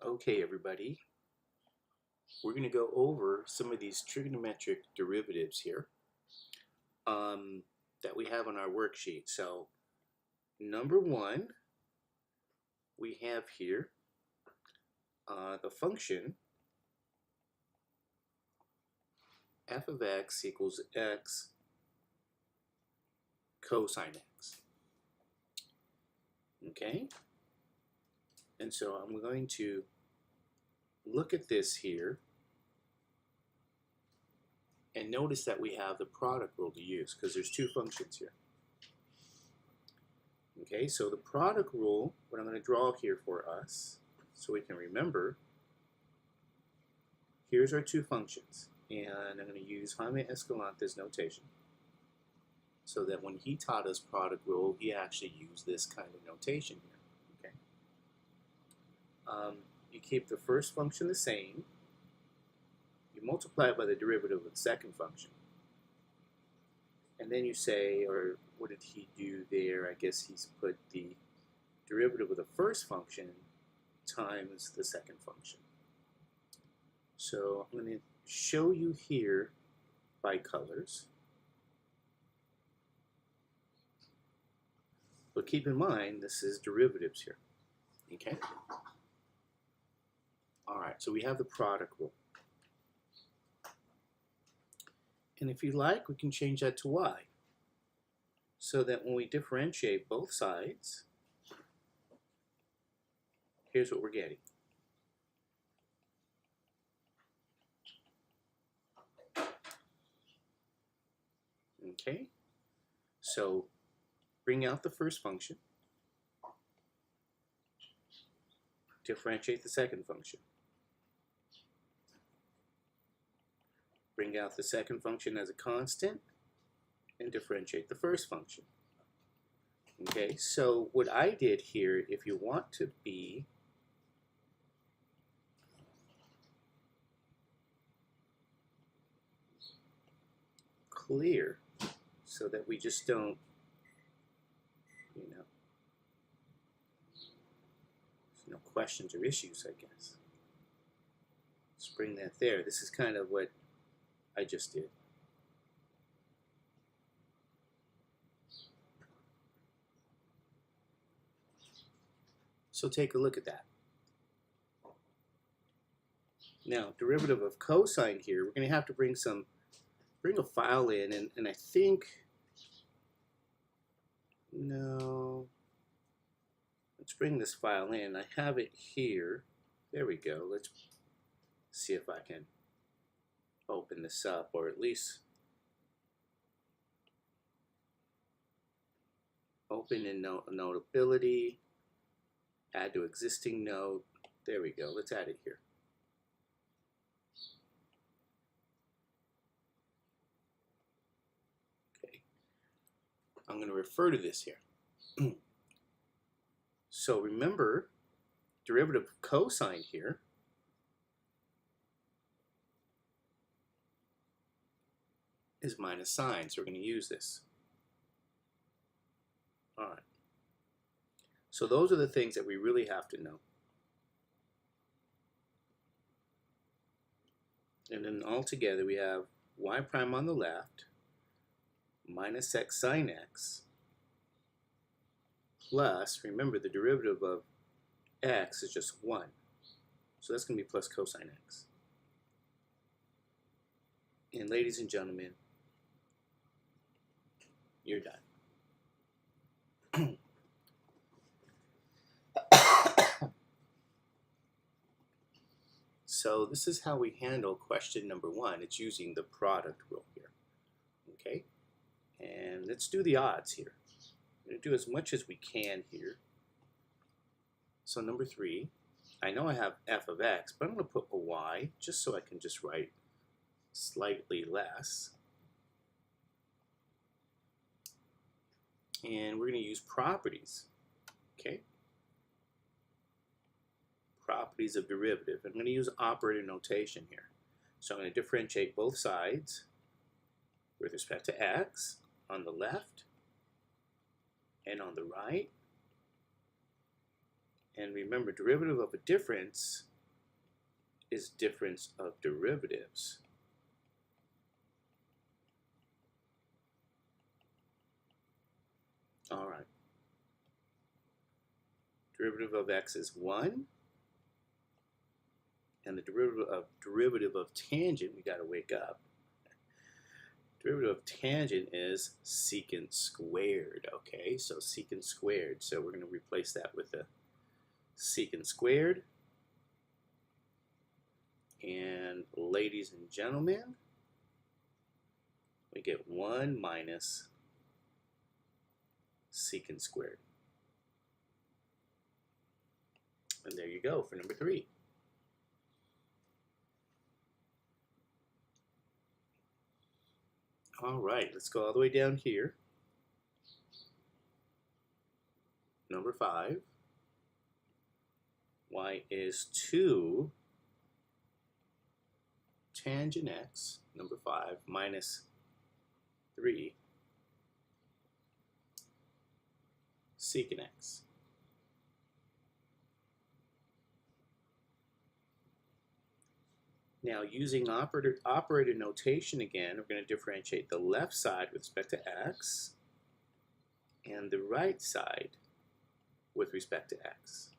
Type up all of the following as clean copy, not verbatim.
Okay, everybody, we're going to go over some of these trigonometric derivatives here that we have on our worksheet. So, number one, we have here the function f of x equals x cosine x. Okay? And so I'm going to look at this here and notice that we have the product rule to use because there's two functions here. Okay, so the product rule, what I'm going to draw here for us so we can remember, here's our two functions, and I'm going to use Jaime Escalante's notation so that when he taught us product rule, he actually used this kind of notation here. Okay. You keep the first function the same, you multiply it by the derivative of the second function, and then you say, or what did he do there? I guess he's put the derivative of the first function times the second function. So I'm going to show you here by colors. But keep in mind, this is derivatives here. Okay? Alright, so we have the product rule. And if you like, we can change that to y. So that when we differentiate both sides, here's what we're getting. Okay? So bring out the first function, differentiate the second function. Bring out the second function as a constant and differentiate the first function. Okay, so what I did here, if you want to be clear so that we just don't, there's no questions or issues, I guess. Let's bring that there. This is kind of what I just did. So take a look at that. Now, derivative of cosine here, we're going to have to bring a file in, and I think, no, let's bring this file in. I have it here. There we go. Let's see if I can open this up, or at least open in Notability, add to existing note. There we go. Let's add it here. Okay. I'm going to refer to this here. So remember, derivative of cosine here is minus sine, so we're going to use this. All right. So those are the things that we really have to know. And then all together we have y prime on the left minus x sine x plus, remember the derivative of x is just 1. So that's going to be plus cosine x. And ladies and gentlemen, you're done. So this is how we handle question number 1. It's using the product rule here. Okay? And let's do the odds here. We're going to do as much as we can here. So number 3, I know I have f of x, but I'm going to put a y just so I can just write slightly less. And we're going to use properties. Okay? Properties of derivative. I'm going to use operator notation here. So I'm going to differentiate both sides with respect to x on the left and on the right. And remember, derivative of a difference is difference of derivatives. All right. Derivative of x is 1. And the derivative of tangent, we got to wake up. Derivative of tangent is secant squared. Okay, so secant squared. So we're going to replace that with a secant squared. And ladies and gentlemen, we get 1 minus secant squared. And there you go for number 3. All right, let's go all the way down here. Number 5. Y is 2 tangent x, number 5, minus 3 secant x. Now, using operator notation again, we're going to differentiate the left side with respect to x and the right side with respect to x.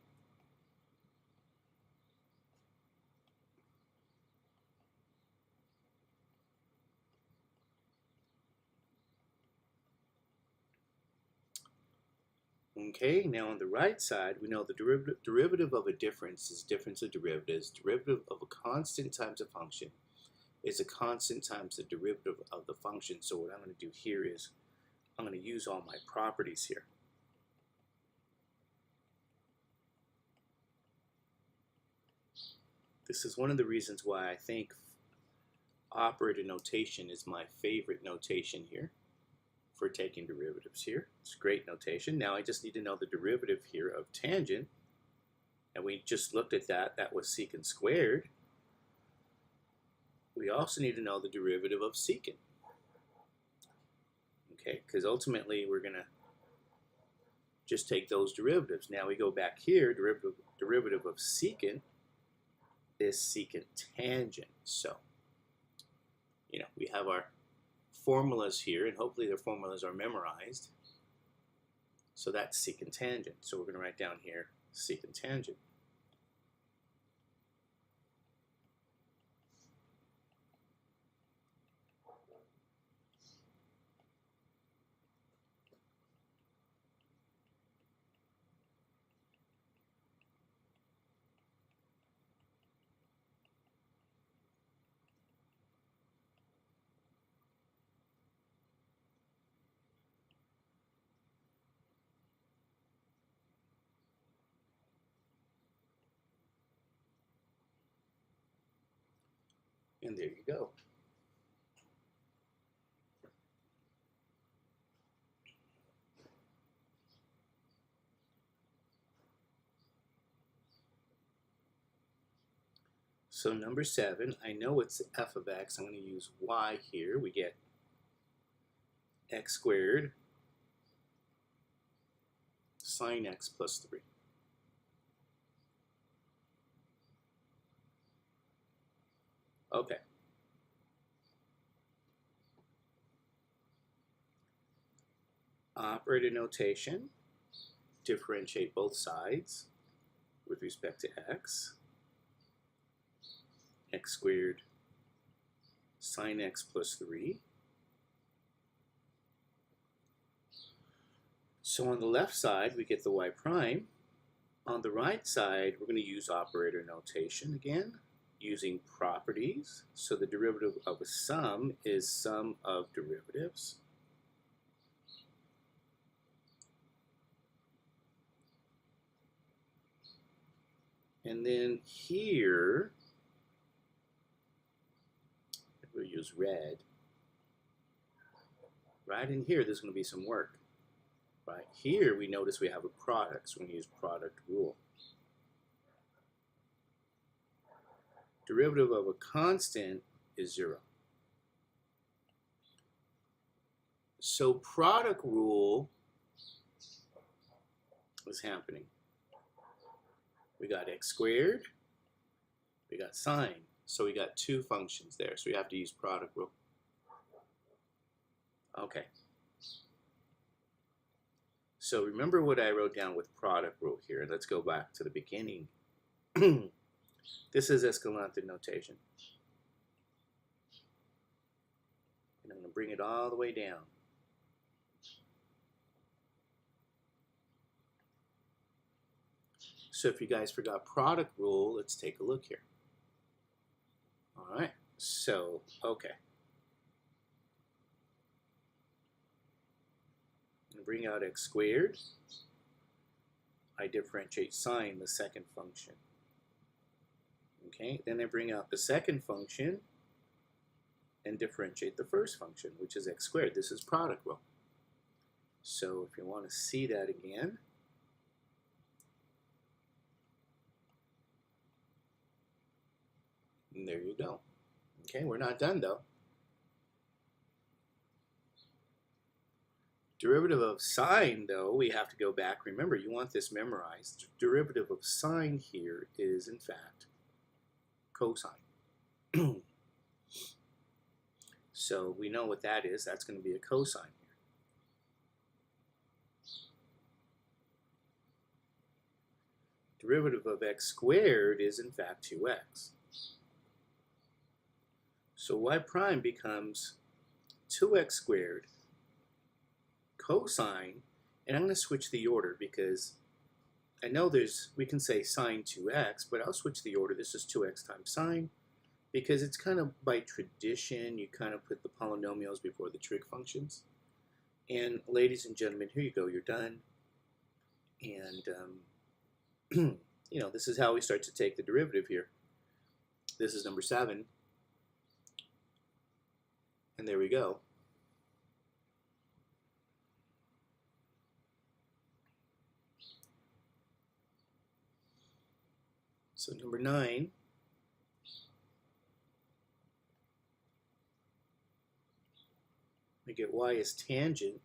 Okay, now on the right side, we know the derivative of a difference is difference of derivatives. Derivative of a constant times a function is a constant times the derivative of the function. So what I'm going to do here is I'm going to use all my properties here. This is one of the reasons why I think operator notation is my favorite notation here for taking derivatives here. It's great notation. Now I just need to know the derivative here of tangent, and we just looked at that. That was secant squared. We also need to know the derivative of secant. Okay, because ultimately we're going to just take those derivatives. Now we go back here, derivative of secant is secant tangent. So, you know, we have our formulas here, and hopefully their formulas are memorized. So that's secant tangent. So we're going to write down here secant tangent. And there you go. So number 7, I know it's f of x. I'm going to use y here. We get x squared sine x plus 3. Okay. Operator notation, differentiate both sides with respect to x. X squared sine x plus 3. So on the left side, we get the y prime. On the right side, we're going to use operator notation again, using properties. So the derivative of a sum is sum of derivatives. And then here, we'll use red. Right in here, there's going to be some work. Right here, we notice we have a product, so we're going to use product rule. Derivative of a constant is 0. So product rule is happening. We got x squared We got sine. So we got two functions there. So we have to use product rule. Okay. So remember what I wrote down with product rule here. Let's go back to the beginning. This is Escalante notation. And I'm going to bring it all the way down. So if you guys forgot product rule, let's take a look here. All right, so, okay. I'm going to bring out x squared. I differentiate sine, the second function. Okay, then I bring out the second function and differentiate the first function, which is x squared. This is product rule. So if you want to see that again, and there you go. Okay, we're not done though. Derivative of sine, though, we have to go back. Remember, you want this memorized. Derivative of sine here is, in fact, cosine. So we know what that is. That's going to be a cosine here. Derivative of x squared is, in fact, 2x. So y prime becomes 2x squared cosine, and I'm going to switch the order because I know we can say sine 2x, but I'll switch the order. This is 2x times sine because it's kind of by tradition, you kind of put the polynomials before the trig functions. And ladies and gentlemen, here you go, you're done. And, you know, this is how we start to take the derivative here. This is number 7. And there we go. So number 9, we get y as tangent,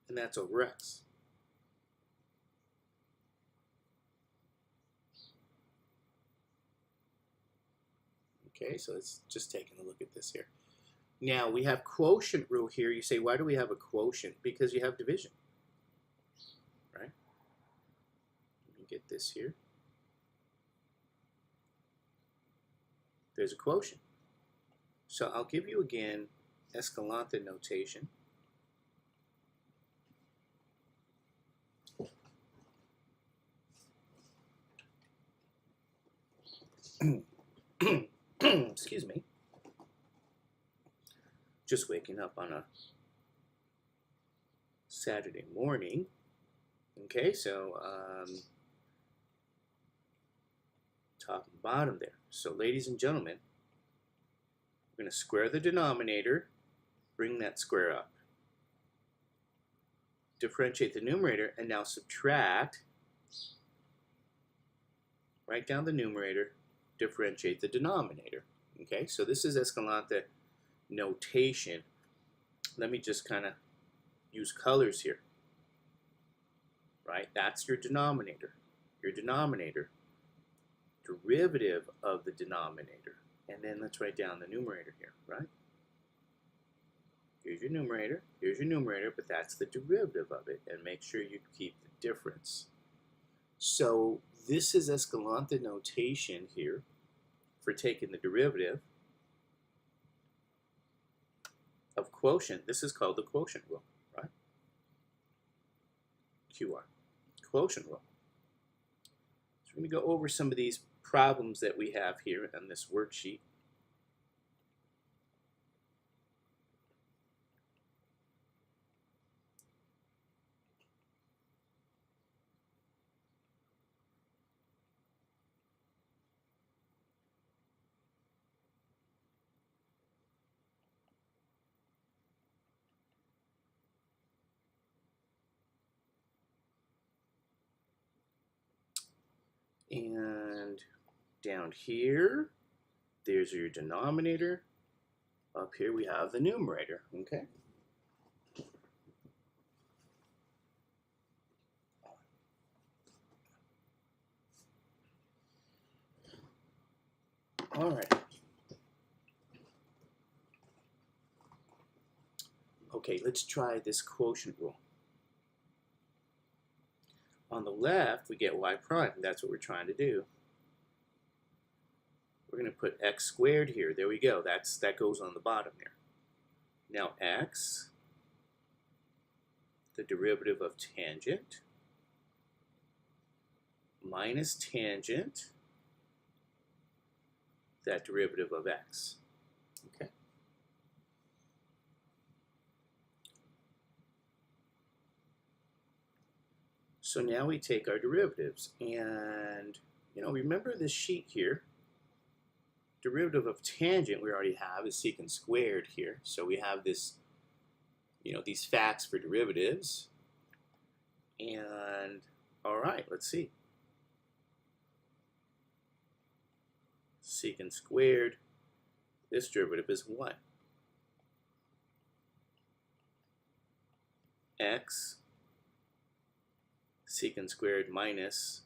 and that's over x. Okay, so let's just taking a look at this here. Now we have quotient rule here. You say, why do we have a quotient? Because you have division, right? Let me get this here. There's a quotient. So I'll give you again Escalante notation. Excuse me. Just waking up on a Saturday morning. Okay, so top and bottom there. So ladies and gentlemen, we're going to square the denominator, bring that square up. Differentiate the numerator, and now subtract. Write down the numerator, differentiate the denominator. Okay, so this is Escalante notation. Let me just kind of use colors here. Right, that's your denominator. Your denominator, derivative of the denominator. And then let's write down the numerator here, right? Here's your numerator, but that's the derivative of it. And make sure you keep the difference. So this is Escalante notation here for taking the derivative of quotient. This is called the quotient rule, right? QR, quotient rule. So we're going to go over some of these problems that we have here on this worksheet. And down here, there's your denominator. Up here we have the numerator, okay? All right. Okay, let's try this quotient rule. On the left, we get y prime. That's what we're trying to do. We're going to put x squared here. There we go. That goes on the bottom there. Now x, the derivative of tangent, minus tangent, that derivative of x. Okay. So now we take our derivatives, and remember this sheet here. Derivative of tangent we already have is secant squared here. So we have this, these facts for derivatives. And all right, let's see. Secant squared, this derivative is what? X secant squared minus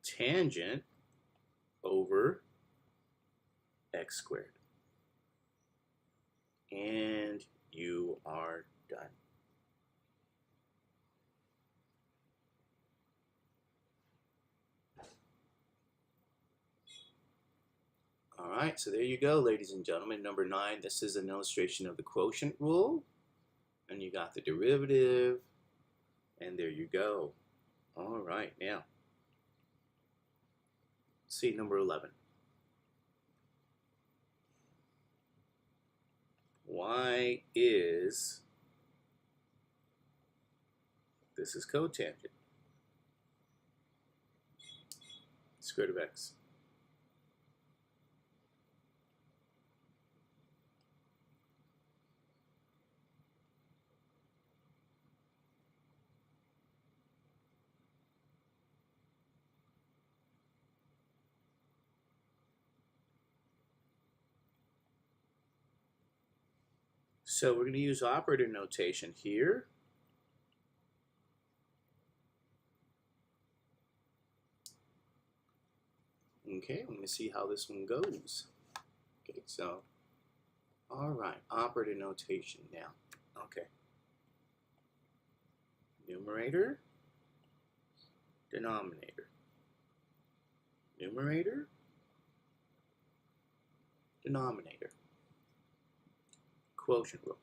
tangent over x squared. And you are done. All right, so there you go, ladies and gentlemen. Number 9, this is an illustration of the quotient rule. And you got the derivative, and there you go. All right, now, see number 11. Y is, this is cotangent, square root of x. So we're going to use operator notation here. Okay, I'm going to see how this one goes. Okay, so, all right, operator notation now. Okay. Numerator, denominator. Numerator, denominator. Quotient rule.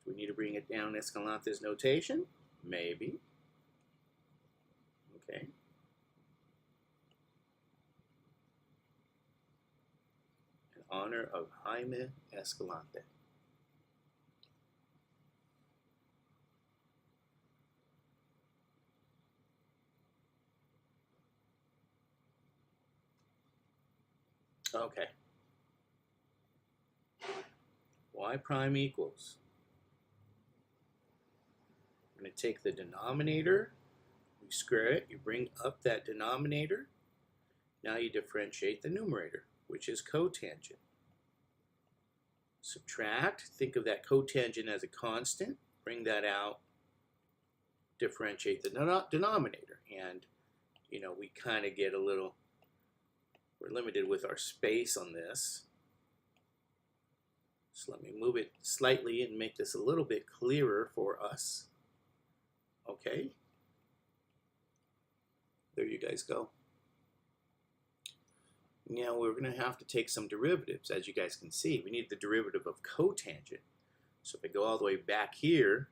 Do we need to bring it down Escalante's notation? Maybe. Okay. In honor of Jaime Escalante. Okay. Y prime equals. I'm going to take the denominator, you square it, you bring up that denominator. Now you differentiate the numerator, which is cotangent. Subtract, think of that cotangent as a constant, bring that out, differentiate the denominator. And, we kind of get a little, we're limited with our space on this. So let me move it slightly and make this a little bit clearer for us. Okay. There you guys go. Now we're going to have to take some derivatives. As you guys can see, we need the derivative of cotangent. So if I go all the way back here,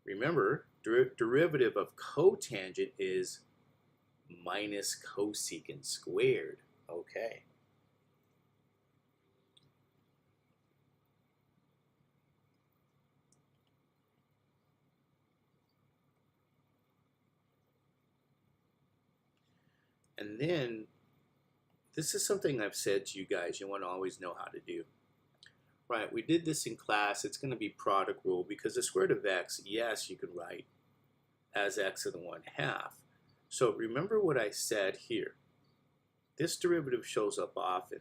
remember, derivative of cotangent is minus cosecant squared. Okay. And then, this is something I've said to you guys, you want to always know how to do. Right, we did this in class. It's going to be product rule because the square root of x, yes, you could write as x to the 1/2. So remember what I said here. This derivative shows up often.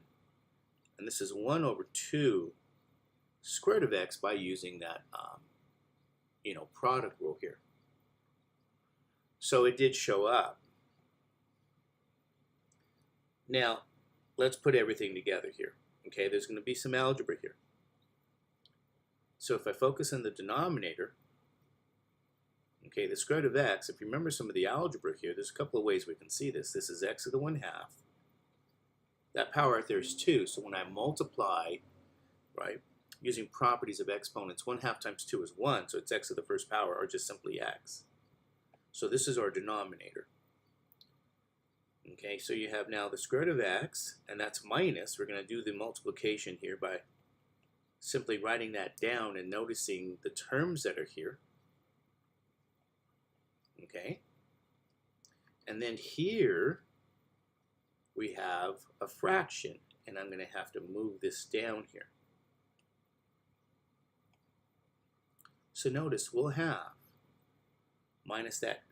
And this is 1/2 square root of x by using that, product rule here. So it did show up. Now, let's put everything together here. Okay, there's going to be some algebra here. So if I focus on the denominator, okay, the square root of x, if you remember some of the algebra here, there's a couple of ways we can see this. This is x to the 1/2. That power right there is 2, so when I multiply, right, using properties of exponents, 1/2 times 2 is 1, so it's x to the first power, or just simply x. So this is our denominator. Okay, so you have now the square root of x, and that's minus. We're going to do the multiplication here by simply writing that down and noticing the terms that are here. Okay, and then here we have a fraction, and I'm going to have to move this down here. So notice we'll have minus that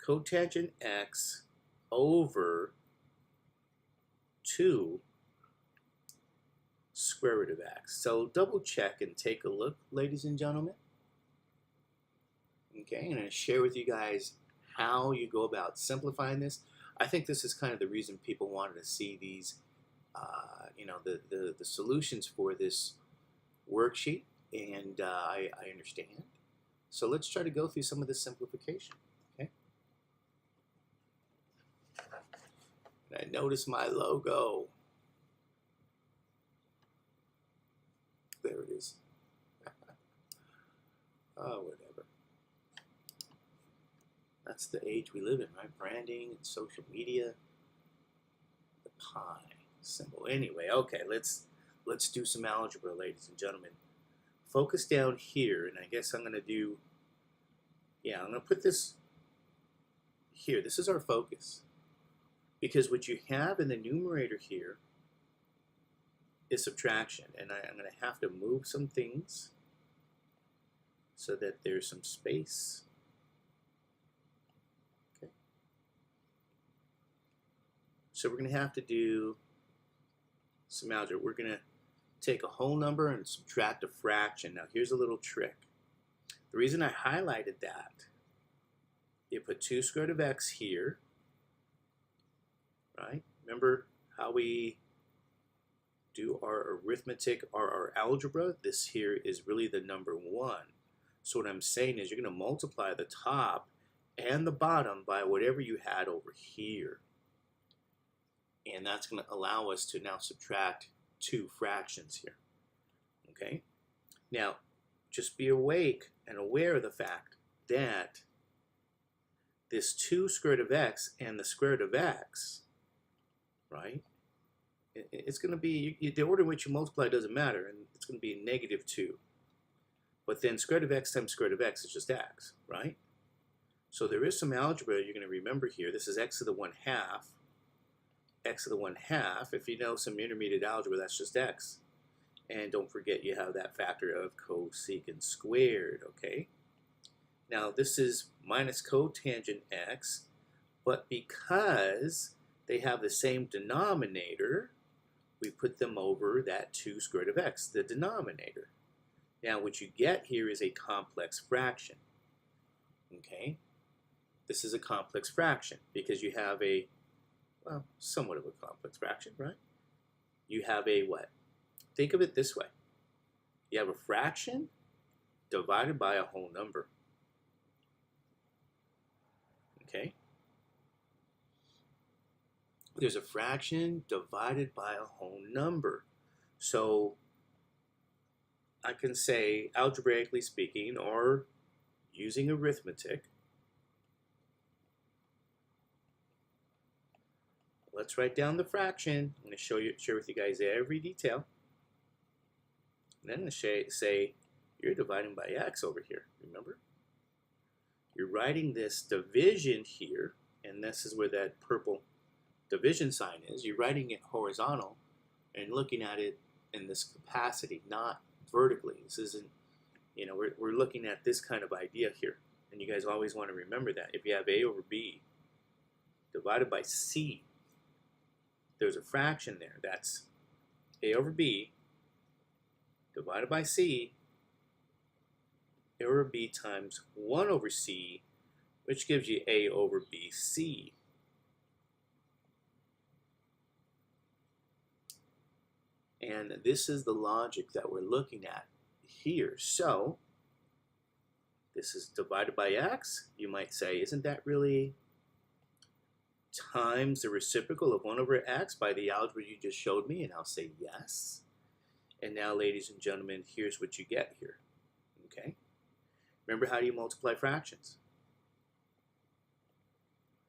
cotangent x over 2 square root of x. So double check and take a look, ladies and gentlemen. Okay, I'm going to share with you guys how you go about simplifying this. I think this is kind of the reason people wanted to see these, the solutions for this worksheet, and I understand. So let's try to go through some of the simplification. Okay. And I notice my logo. There it is. Oh, whatever. That's the age we live in, right? Branding and social media. The pi symbol. Anyway, okay, let's do some algebra, ladies and gentlemen. Focus down here, and I guess I'm going to do, I'm going to put this here. This is our focus. Because what you have in the numerator here is subtraction, and I'm going to have to move some things so that there's some space. Okay. So we're going to have to do some algebra. We're going to take a whole number and subtract a fraction. Now here's a little trick. The reason I highlighted that, you put 2 square root of x here, right? Remember how we do our arithmetic or our algebra? This here is really the number 1. So what I'm saying is you're going to multiply the top and the bottom by whatever you had over here. And that's going to allow us to now subtract 2 fractions here. Okay? Now, just be awake and aware of the fact that this 2 square root of x and the square root of x, right? It's going to be, the order in which you multiply doesn't matter, and it's going to be -2. But then square root of x times square root of x is just x, right? So there is some algebra you're going to remember here. This is x to the 1/2. X to the 1/2. If you know some intermediate algebra, that's just x. And don't forget you have that factor of cosecant squared, okay? Now this is minus cotangent x, but because they have the same denominator, we put them over that 2 square root of x, the denominator. Now what you get here is a complex fraction, okay? This is a complex fraction because you have a, well, somewhat of a complex fraction, right? You have a what? Think of it this way. You have a fraction divided by a whole number. Okay? There's a fraction divided by a whole number. So I can say, algebraically speaking, or using arithmetic, let's write down the fraction. I'm going to share with you guys every detail. And then I'm going to say, you're dividing by x over here, remember? You're writing this division here, and this is where that purple division sign is. You're writing it horizontal and looking at it in this capacity, not vertically. This isn't, we're looking at this kind of idea here. And you guys always want to remember that. If you have a over b divided by c, there's a fraction there. That's a over b divided by c, a over b times 1 over c, which gives you a over bc. And this is the logic that we're looking at here. So this is divided by x. You might say, isn't that really times the reciprocal of 1 over x by the algebra you just showed me? And I'll say yes. And now, ladies and gentlemen, here's what you get here. Okay? Remember, how do you multiply fractions?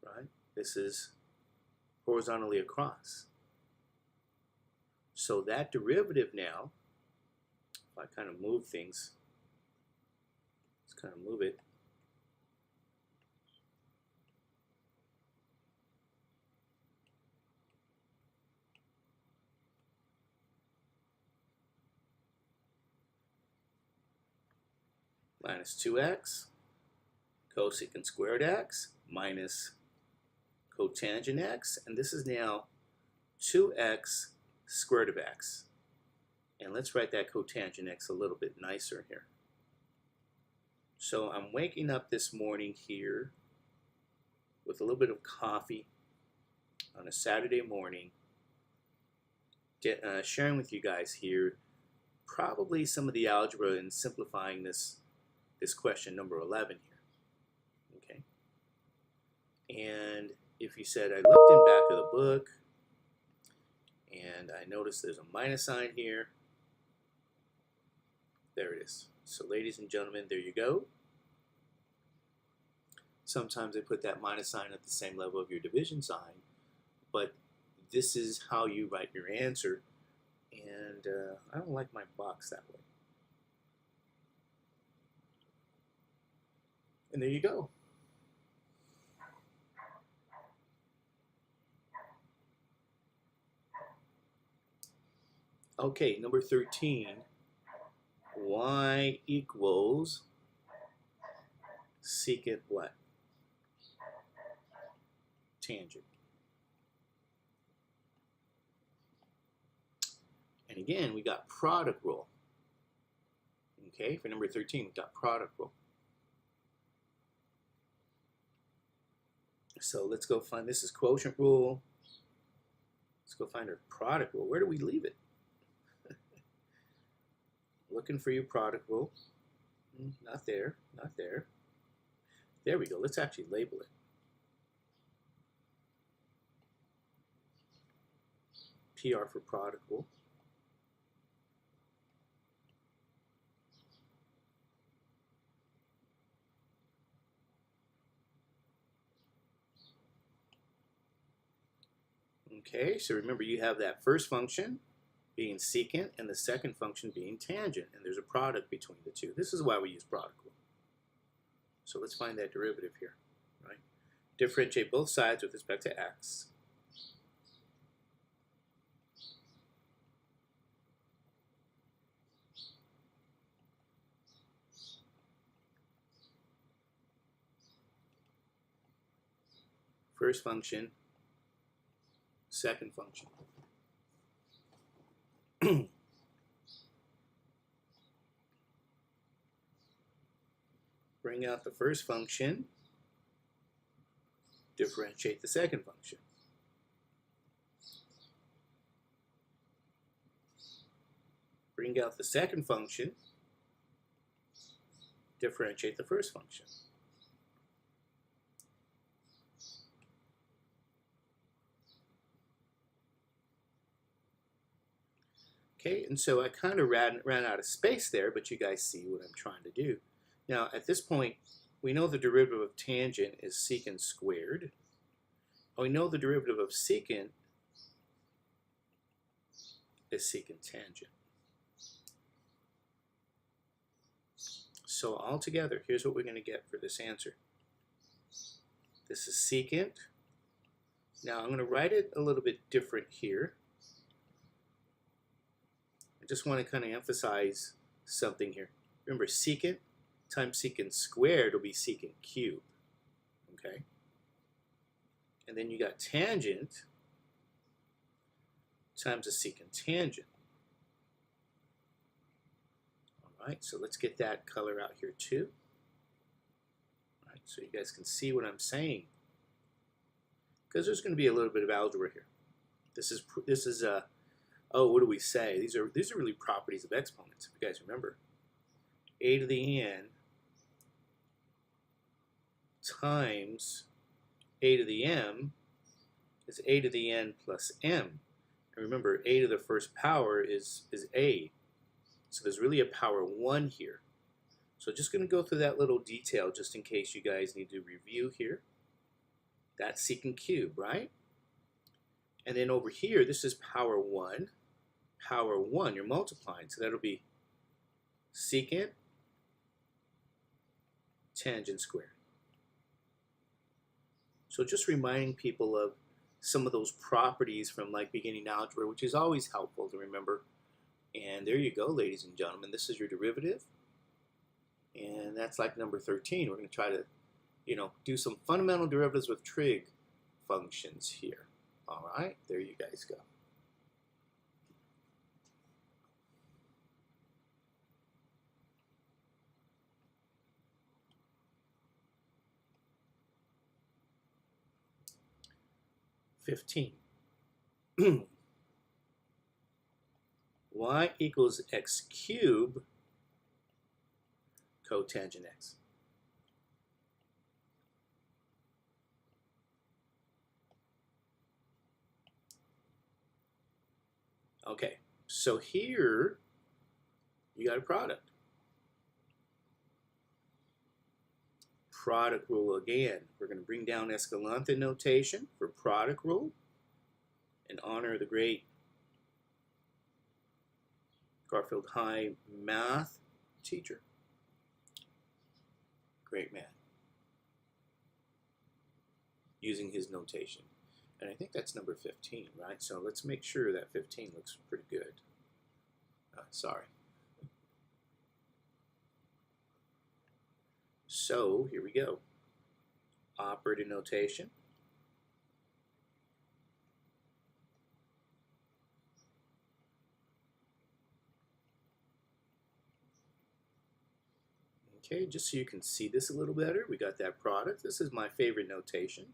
Right? This is horizontally across. So that derivative now, if I kind of move things, let's kind of move it. Minus 2x cosecant squared x minus cotangent x, and this is now 2x squared of x. And let's write that cotangent x a little bit nicer here. So I'm waking up this morning here with a little bit of coffee on a Saturday morning, sharing with you guys here probably some of the algebra and simplifying this question number 11 here. Okay. And if you said, I looked in back of the book and I noticed there's a minus sign here. There it is. So ladies and gentlemen, there you go. Sometimes I put that minus sign at the same level of your division sign, but this is how you write your answer. And I don't like my box that way. And there you go. Okay, number 13. Y equals secant what? Tangent. And again, we got product rule. Okay, for number 13, we got product rule. So let's go find, this is quotient rule. Let's go find our product rule. Where do we leave it? Looking for your product rule. Not there, not there. There we go. Let's actually label it. PR for product rule. Okay, so remember you have that first function being secant and the second function being tangent, and there's a product between the two. This is why we use product rule. So let's find that derivative here, right? Differentiate both sides with respect to x. First function, second function. Bring out the first function, differentiate the second function. Bring out the second function, differentiate the first function. Okay, and so I kind of ran out of space there, but you guys see what I'm trying to do. Now, at this point, we know the derivative of tangent is secant squared. We know the derivative of secant is secant tangent. So altogether, here's what we're going to get for this answer. This is secant. Now, I'm going to write it a little bit different here. I just want to kind of emphasize something here. Remember, secant times secant squared will be secant cubed. Okay? And then you got tangent times a secant tangent. All right, so let's get that color out here too. All right, so you guys can see what I'm saying. Because there's going to be a little bit of algebra here. This is a oh, what do we say? These are really properties of exponents, if you guys remember. A to the n times a to the m is a to the n plus m. And remember, a to the first power is a. So there's really a power 1 here. So just going to go through that little detail just in case you guys need to review here. That's secant cube, right? And then over here, this is power 1. Power 1, you're multiplying. So that'll be secant tangent squared. So just reminding people of some of those properties from like beginning algebra, which is always helpful to remember. And there you go, ladies and gentlemen. This is your derivative. And that's like number 13. We're going to try to, do some fundamental derivatives with trig functions here. All right, there you guys go. Y equals x cubed cotangent x. Okay, so here you got a product. Product rule again. We're going to bring down Escalante notation for product rule in honor of the great Garfield High math teacher. Great man. Using his notation. And I think that's number 15, right? So let's make sure that 15 looks pretty good. Sorry. So here we go. Operator notation. Okay, just so you can see this a little better, we got that product. This is my favorite notation.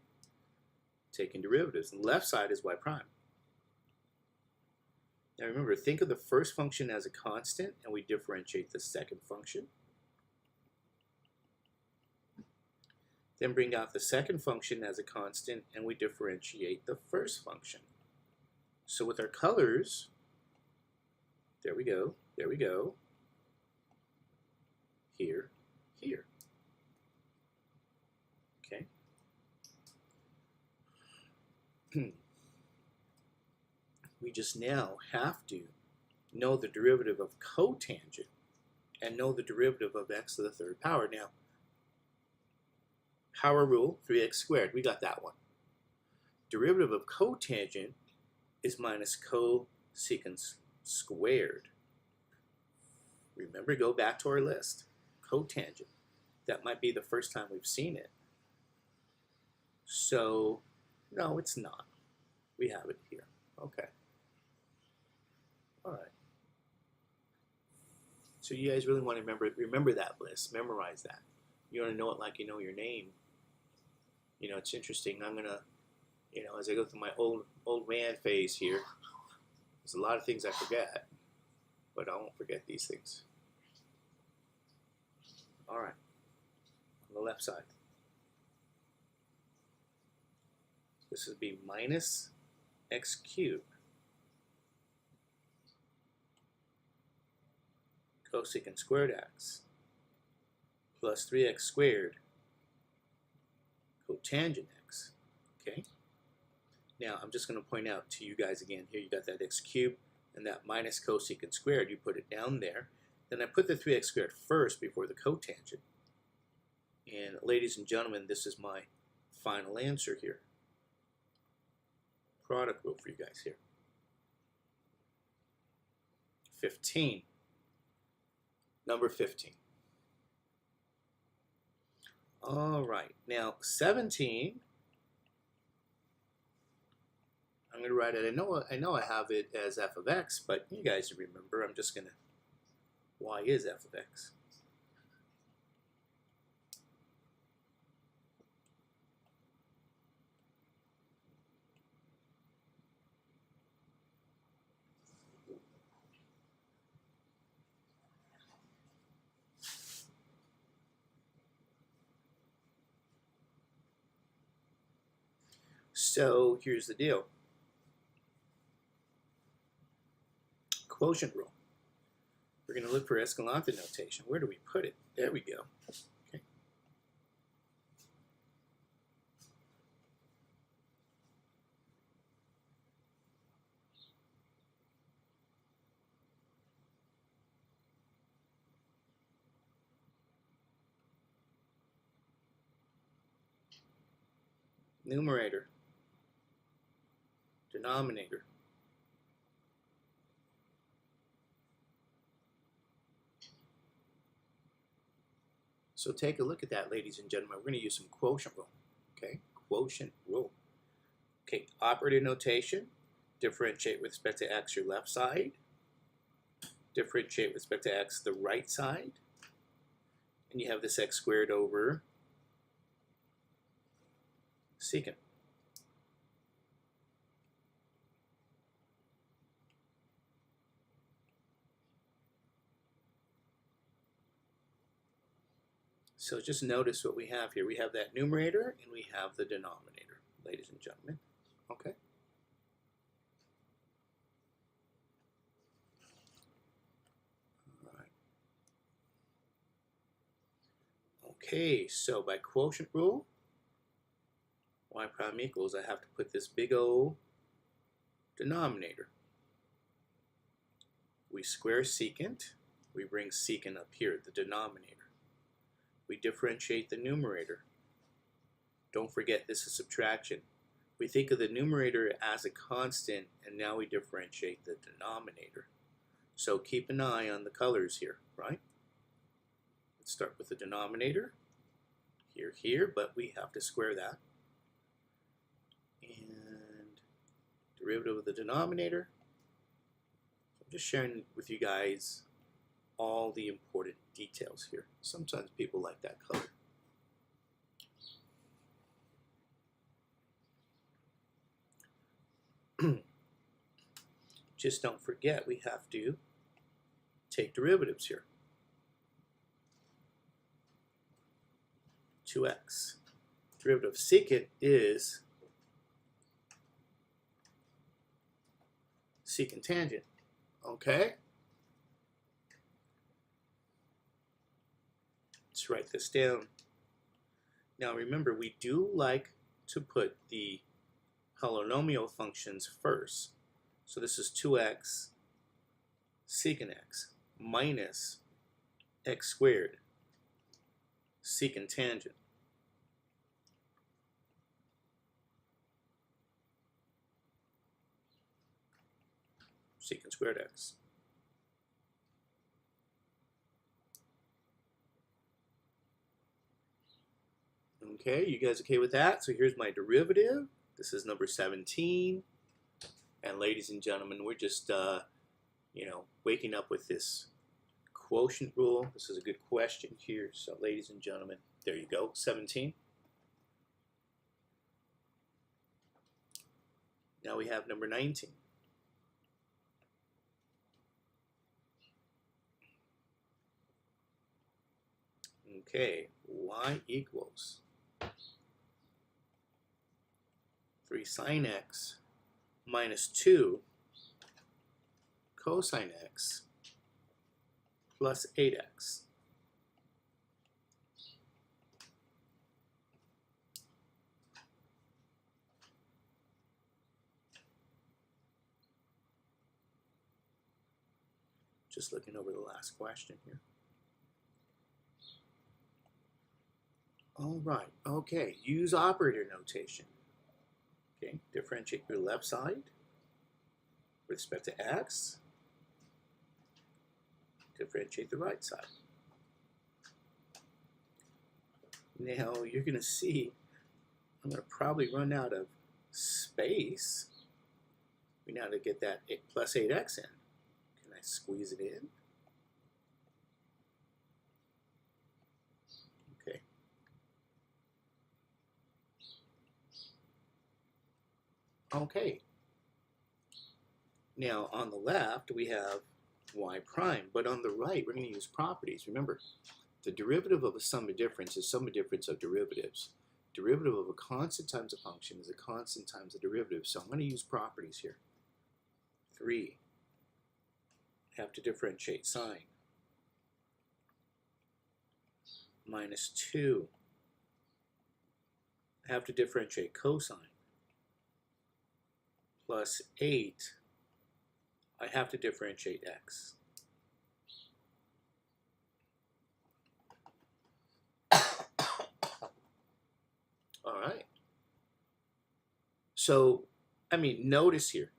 Taking derivatives. And the left side is y prime. Now remember, think of the first function as a constant, and we differentiate the second function. Then bring out the second function as a constant, and we differentiate the first function. So with our colors, there we go, here, here. Okay. We just now have to know the derivative of cotangent and know the derivative of x to the third power. Now, power rule, 3x squared, we got that one. Derivative of cotangent is minus cosecant squared. Remember, go back to our list. Cotangent. That might be the first time we've seen it. So, no, it's not. We have it here. Okay. All right. So you guys really want to remember that list. Memorize that. You want to know it like you know your name. It's interesting. I'm going to, as I go through my old man phase here, there's a lot of things I forget, but I won't forget these things. All right. On the left side. This would be minus x cubed cosecant squared x plus 3x squared cotangent x. Okay? Now, I'm just going to point out to you guys again, here you got that x cubed and that minus cosecant squared. You put it down there. Then I put the 3x squared first before the cotangent. And ladies and gentlemen, this is my final answer here. Product rule for you guys here. 15. Number 15. All right. Now, 17. I'm going to write it. I know I have it as f of x, but you guys remember, I'm just going to, y is f of x. So here's the deal. Quotient rule. We're going to look for Escalante notation. Where do we put it? There we go. Okay. Numerator, denominator. So take a look at that, ladies and gentlemen. We're going to use some quotient rule. Okay, quotient rule. Okay, operator notation. Differentiate with respect to x, your left side. Differentiate with respect to x, the right side. And you have this x squared over secant. So just notice what we have here. We have that numerator and we have the denominator, ladies and gentlemen. Okay. All right. Okay, so by quotient rule, y prime equals, I have to put this big O denominator. We square secant, we bring secant up here, the denominator. We differentiate the numerator. Don't forget this is subtraction. We think of the numerator as a constant, and now we differentiate the denominator. So keep an eye on the colors here, right? Let's start with the denominator. Here, but we have to square that. And derivative of the denominator. I'm just sharing with you guys all the important details here. Sometimes people like that color. Just don't forget we have to take derivatives here. 2x. Derivative of secant is secant tangent. Okay? Let's write this down. Now remember, we do like to put the polynomial functions first. So this is 2x secant x minus x squared secant tangent. Secant squared x. Okay, you guys okay with that? So here's my derivative. This is number 17. And ladies and gentlemen, we're just, waking up with this quotient rule. This is a good question here. So ladies and gentlemen, there you go, 17. Now we have number 19. Okay, y equals 3 sine x minus 2 cosine x plus 8x. Just looking over the last question here. All right, okay, use operator notation. Okay, differentiate your left side with respect to x. Differentiate the right side. Now you're going to see I'm going to probably run out of space. We now to get that plus 8x in. Can I squeeze it in? Okay. Okay. Now on the left we have y prime, but on the right we're going to use properties. Remember, the derivative of a sum of difference is sum of difference of derivatives. Derivative of a constant times a function is a constant times a derivative. So I'm going to use properties here. 3. Have to differentiate sine. Minus 2. Have to differentiate cosine. Plus 8. I have to differentiate x. All right. So, I mean, notice here,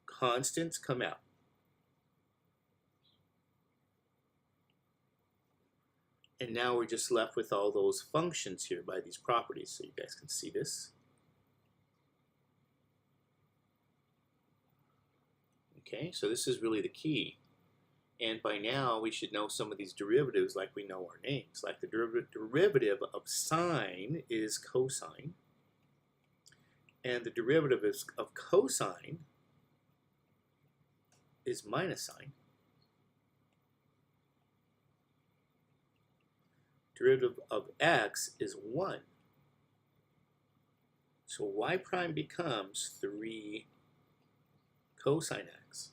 constants come out. And now we're just left with all those functions here by these properties. So you guys can see this. Okay, so this is really the key. And by now, we should know some of these derivatives like we know our names. Like the derivative of sine is cosine. And the derivative of cosine is minus sine. Derivative of x is 1. So y prime becomes 3 cosine x.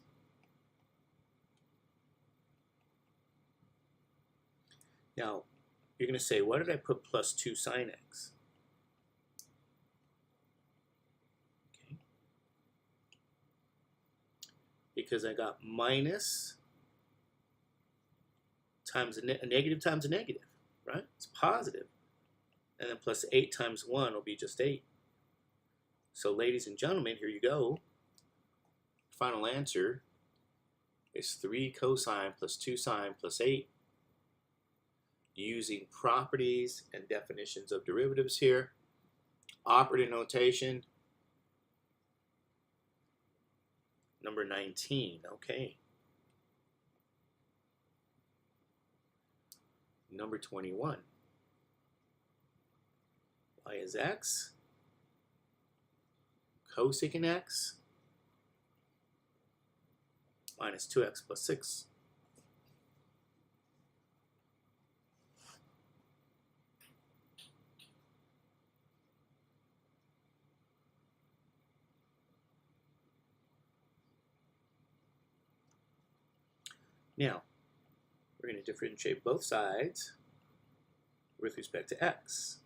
Now, you're going to say, why did I put plus 2 sine x? Okay. Because I got minus times a negative times a negative, right? It's positive. And then plus 8 times 1 will be just 8. So ladies and gentlemen, here you go. Final answer is 3 cosine plus 2 sine plus 8. Using properties and definitions of derivatives here. Operator notation. Number 19, okay. Number 21. Y is x. Cosecant x minus 2x plus 6. Now, we're going to differentiate both sides with respect to x.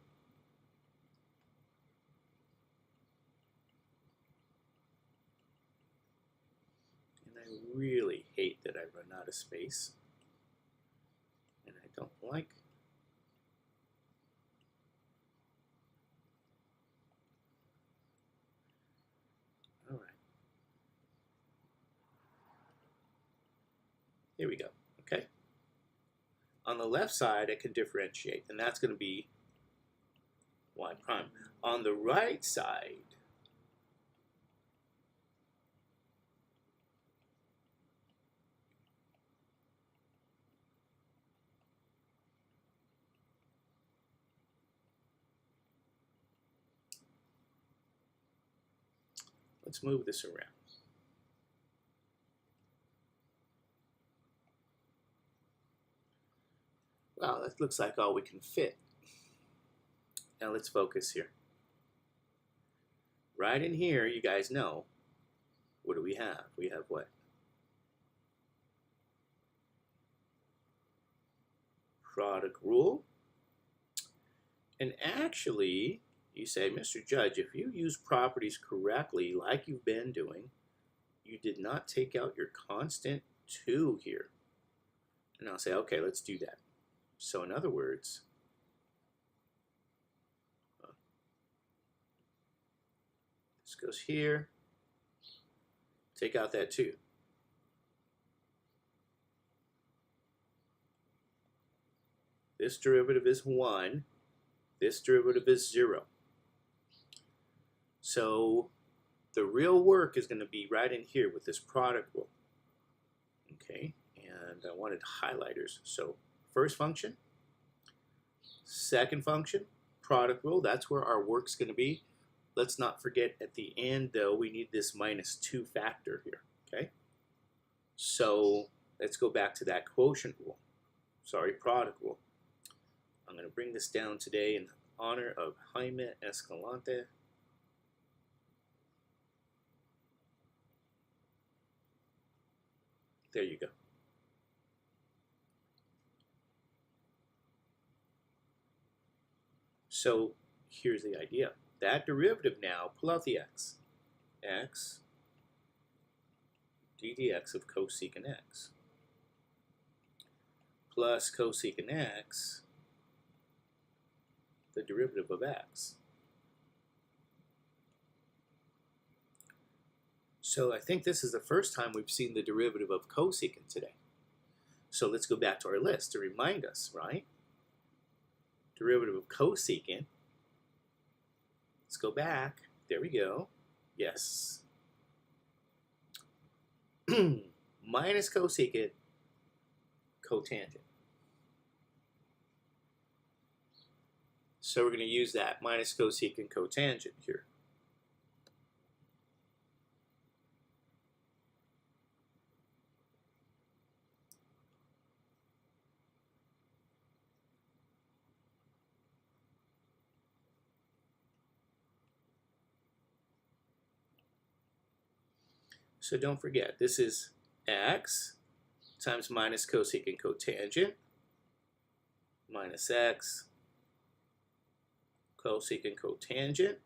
And I really hate that I run out of space. And I don't like. All right. Here we go, okay? On the left side, I can differentiate, and that's going to be y prime. On the right side, let's move this around. Wow, that looks like all we can fit. Now let's focus here. Right in here, you guys know, what do we have? We have what? Product rule. And actually, you say, Mr. Judge, if you use properties correctly, like you've been doing, you did not take out your constant 2 here. And I'll say, okay, let's do that. So in other words, this goes here, take out that 2. This derivative is 1, this derivative is 0. So the real work is going to be right in here with this product rule. Okay, and I wanted highlighters. So first function, second function, product rule, that's where our work's going to be. Let's not forget at the end, though, we need this minus 2 factor here, okay? So let's go back to that quotient rule. Sorry, product rule. I'm going to bring this down today, and honor of Jaime Escalante. There you go. So here's the idea. That derivative now, pull out the x. X d dx of cosecant x plus cosecant x, the derivative of x. So I think this is the first time we've seen the derivative of cosecant today. So let's go back to our list to remind us, right? Derivative of cosecant. Let's go back. There we go. Yes. Minus cosecant cotangent. So we're going to use that minus cosecant cotangent here. So don't forget, this is x times minus cosecant cotangent minus x cosecant cotangent.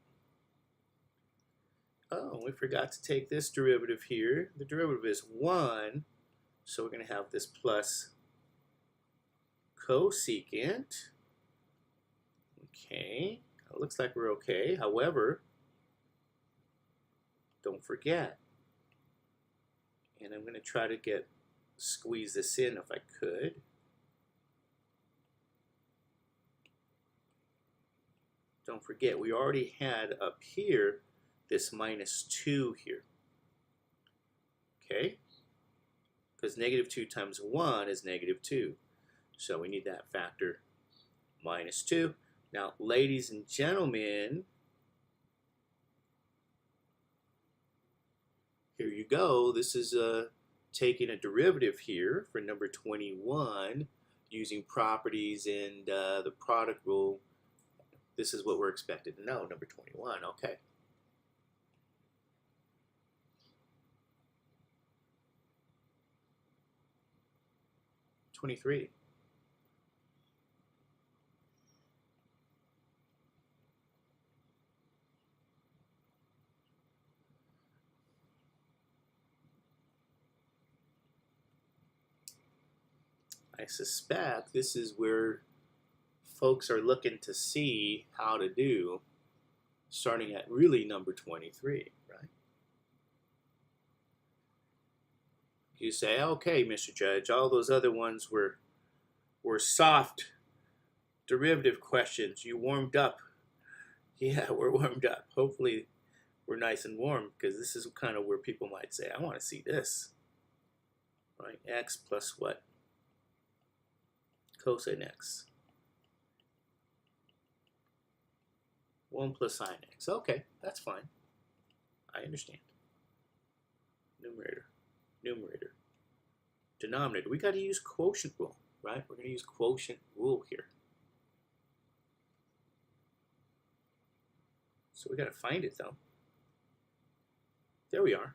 Oh, we forgot to take this derivative here. The derivative is 1, so we're going to have this plus cosecant. Okay, it looks like we're okay. However, don't forget, and I'm going to try to squeeze this in if I could. Don't forget, we already had up here this minus 2 here. Okay? Because negative 2 times 1 is negative 2. So we need that factor minus 2. Now, ladies and gentlemen, here you go. This is taking a derivative here for number 21 using properties and the product rule. This is what we're expected to know, number 21. Okay. '23. I suspect this is where folks are looking to see how to do, starting at really number 23, right? You say, okay, Mr. Judge, all those other ones were soft derivative questions. You warmed up. Yeah, we're warmed up. Hopefully we're nice and warm, because this is kind of where people might say, I want to see this. Right? X plus what? Cosine x. 1 plus sine x. Okay, that's fine. I understand. Numerator. Numerator. Denominator. We got to use quotient rule, right? We're going to use quotient rule here. So we got to find it, though. There we are.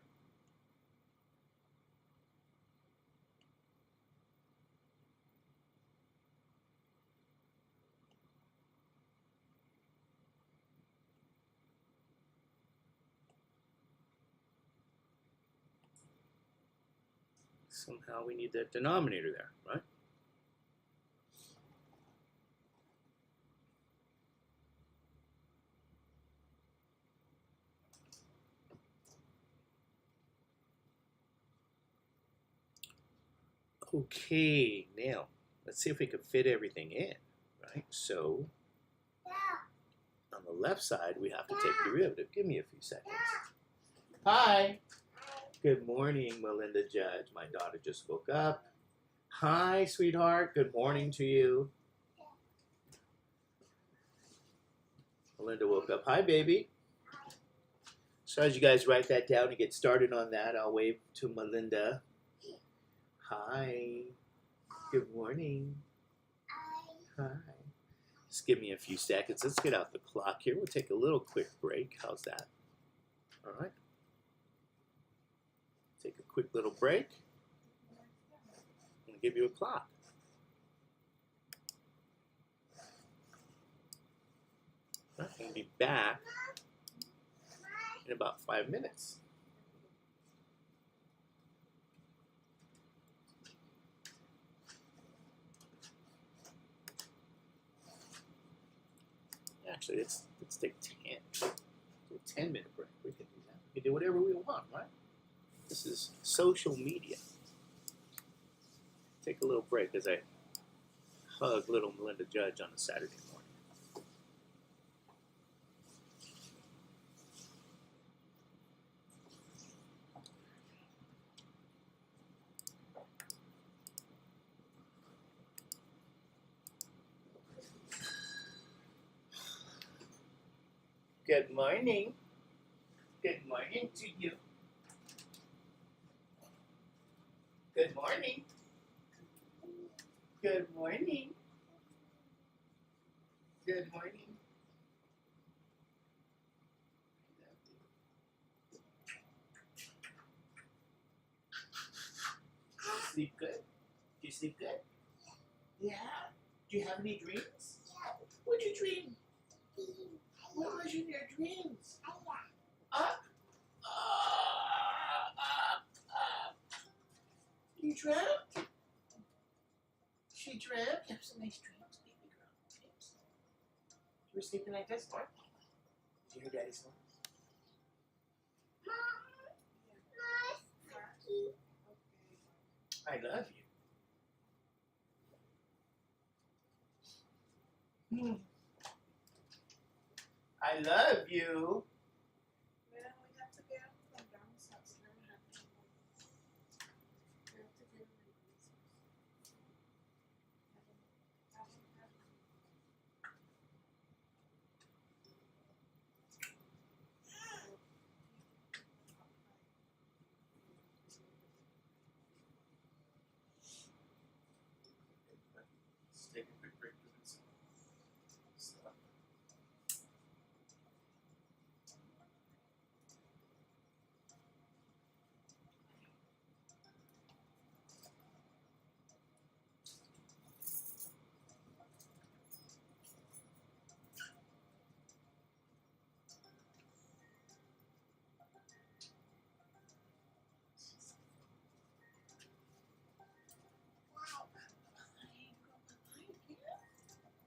Somehow we need that denominator there, right? Okay, now let's see if we can fit everything in, right? So on the left side, we have to take derivative. Give me a few seconds. Hi. Good morning, Melinda Judge. My daughter just woke up. Hi, sweetheart. Good morning to you. Melinda woke up. Hi, baby. So as you guys write that down and get started on that, I'll wave to Melinda. Hi. Good morning. Hi. Just give me a few seconds. Let's get out the clock here. We'll take a little quick break. How's that? All right. Take a quick little break. I'm going to give you a clock. I'm going to be back in about 5 minutes. Actually, let's take 10-minute break. We can do that. We can do whatever we want, right? This is social media. Take a little break as I hug little Melinda Judge on a Saturday morning. Good morning. Good morning to you. Good morning. Good morning. Good morning. Sleep good? Do you sleep good? Yeah. Do you have any dreams? What'd you dream? What was in your dreams? Up? Up. You dreamt? She dreamt? You have some nice dreams, baby girl. Dreams? You were sleeping like this, or? Did you hear Daddy's voice? I love you. I love you. Let's take a quick break for this. Stop.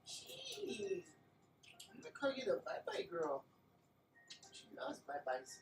Jeez. I'm gonna call you the bye-bye girl. She loves bye-byes.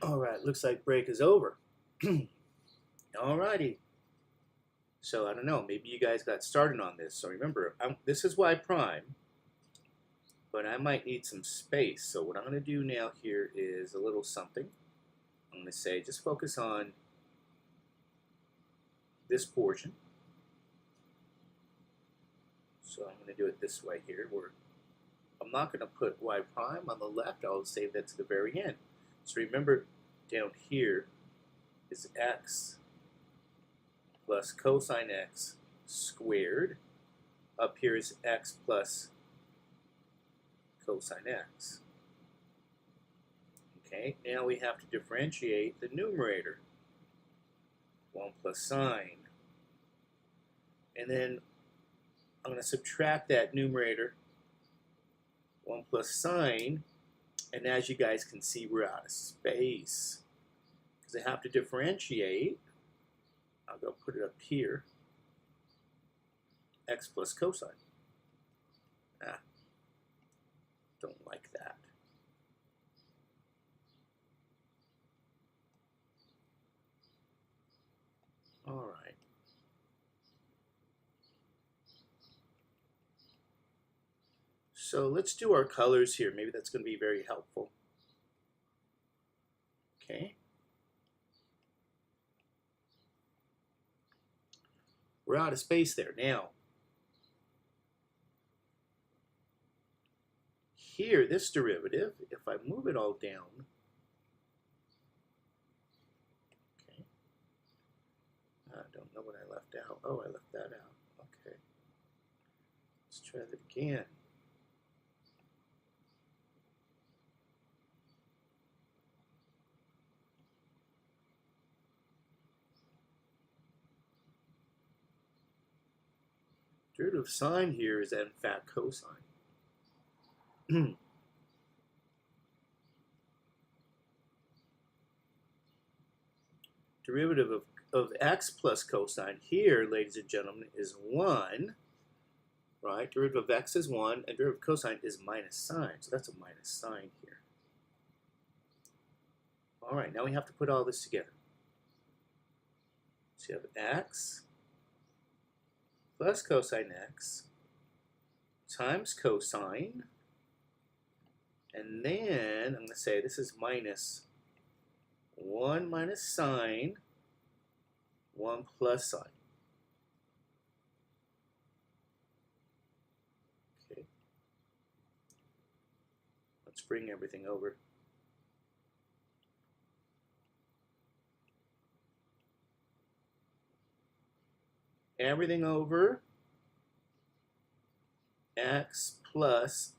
All right, looks like break is over. All righty. So I don't know, maybe you guys got started on this. So remember, this is y prime, but I might need some space. So what I'm going to do now here is a little something. I'm going to say just focus on this portion. So I'm going to do it this way here, where I'm not going to put y prime on the left. I'll save that to the very end. So remember, down here is x plus cosine x squared. Up here is x plus cosine x. Okay, now we have to differentiate the numerator. 1 plus sine. And then I'm going to subtract that numerator, 1 plus sine, and as you guys can see, we're out of space. Because I have to differentiate, I'll go put it up here, x plus cosine. Don't like that. All right. So let's do our colors here. Maybe that's going to be very helpful. Okay. We're out of space there. Now, here, this derivative, if I move it all down, okay, I don't know what I left out. Oh, I left that out. Okay. Let's try that again. Derivative of sine here is in fact cosine. Derivative of x plus cosine here, ladies and gentlemen, is 1. Right? Derivative of x is 1, and derivative of cosine is minus sine. So that's a minus sine here. All right, now we have to put all this together. So you have x plus cosine x times cosine, and then I'm going to say this is minus 1 minus sine, 1 plus sine. Okay. Let's bring everything over. everything over x plus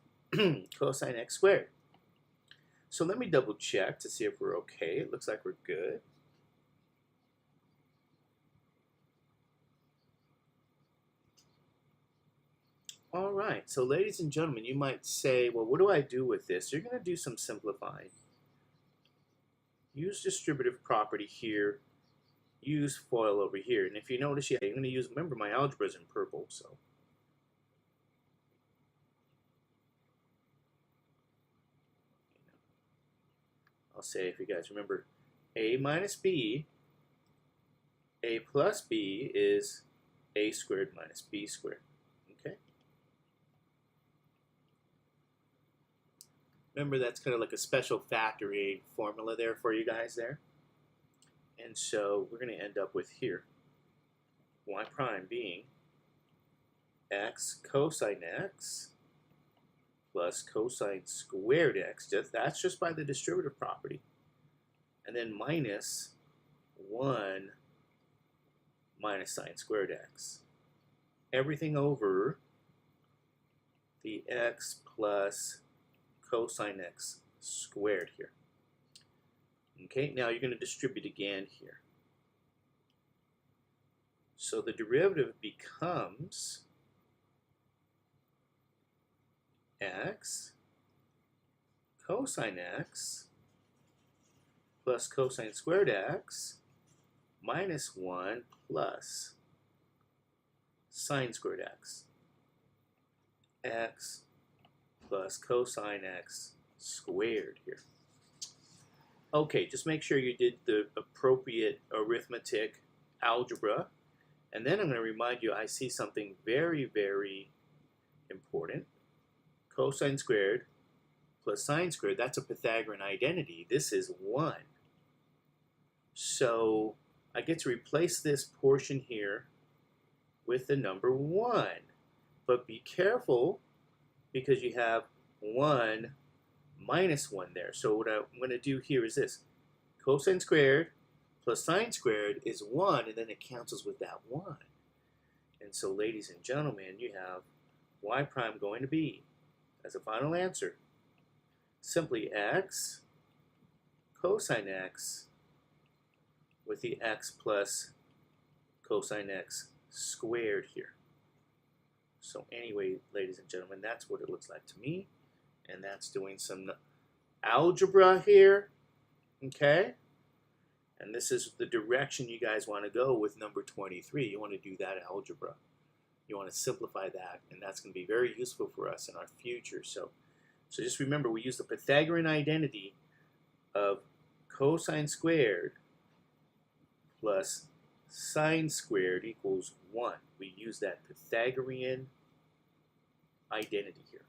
cosine x squared. So let me double check to see if we're okay. It looks like we're good. All right, so ladies and gentlemen, you might say, well, what do I do with this? You're going to do some simplifying. Use distributive property here. Use FOIL over here. And if you notice, yeah, I'm going to use, remember my algebra is in purple, so. I'll say, if you guys remember, a minus b, a plus b is a squared minus b squared. Okay? Remember, that's kind of like a special factoring formula there for you guys there. And so we're going to end up with here, y prime being x cosine x plus cosine squared x. That's just by the distributive property. And then minus 1 minus sine squared x. Everything over the x plus cosine x squared here. Okay, now you're going to distribute again here. So the derivative becomes x cosine x plus cosine squared x minus 1 plus sine squared x. X plus cosine x squared here. Okay, just make sure you did the appropriate arithmetic algebra. And then I'm going to remind you, I see something very, very important. Cosine squared plus sine squared, that's a Pythagorean identity. This is 1. So I get to replace this portion here with the number 1. But be careful, because you have 1 minus 1 there. So what I'm going to do here is this. Cosine squared plus sine squared is 1, and then it cancels with that 1. And so, ladies and gentlemen, you have y prime going to be, as a final answer, simply x cosine x with the x plus cosine x squared here. So anyway, ladies and gentlemen, that's what it looks like to me. And that's doing some algebra here, okay? And this is the direction you guys want to go with number 23. You want to do that algebra. You want to simplify that, and that's going to be very useful for us in our future. So just remember, we use the Pythagorean identity of cosine squared plus sine squared equals 1. We use that Pythagorean identity here.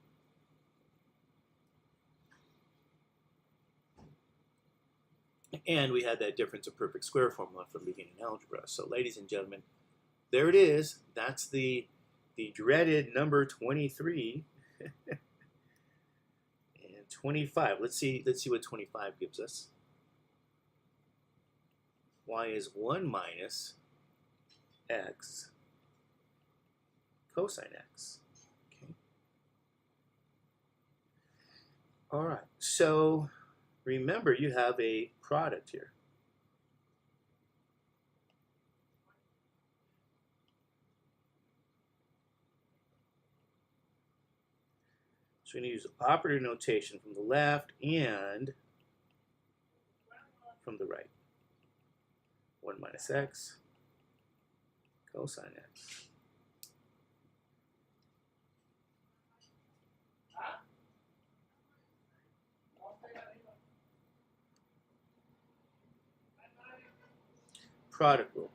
And we had that difference of perfect square formula for beginning algebra. So ladies and gentlemen, there it is. That's the dreaded number 23 and 25. Let's see what 25 gives us. Y is 1 minus x cosine x. Okay. All right. So remember, you have a product here. So we're going to use operator notation from the left and from the right. 1 minus x cosine x. Product rule.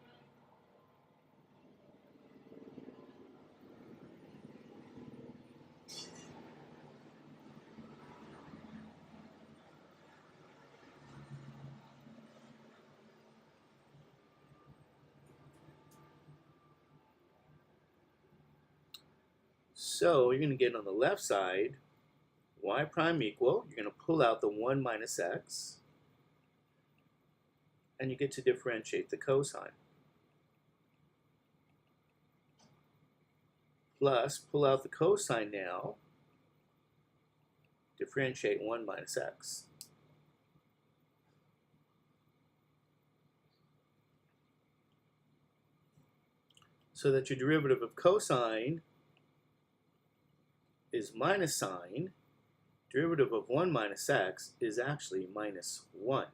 So you're going to get on the left side y prime equal, you're going to pull out the 1 minus x, and you get to differentiate the cosine. plus, pull out the cosine now, differentiate 1 minus x. So that your derivative of cosine is minus sine. Derivative of 1 minus x is actually minus 1.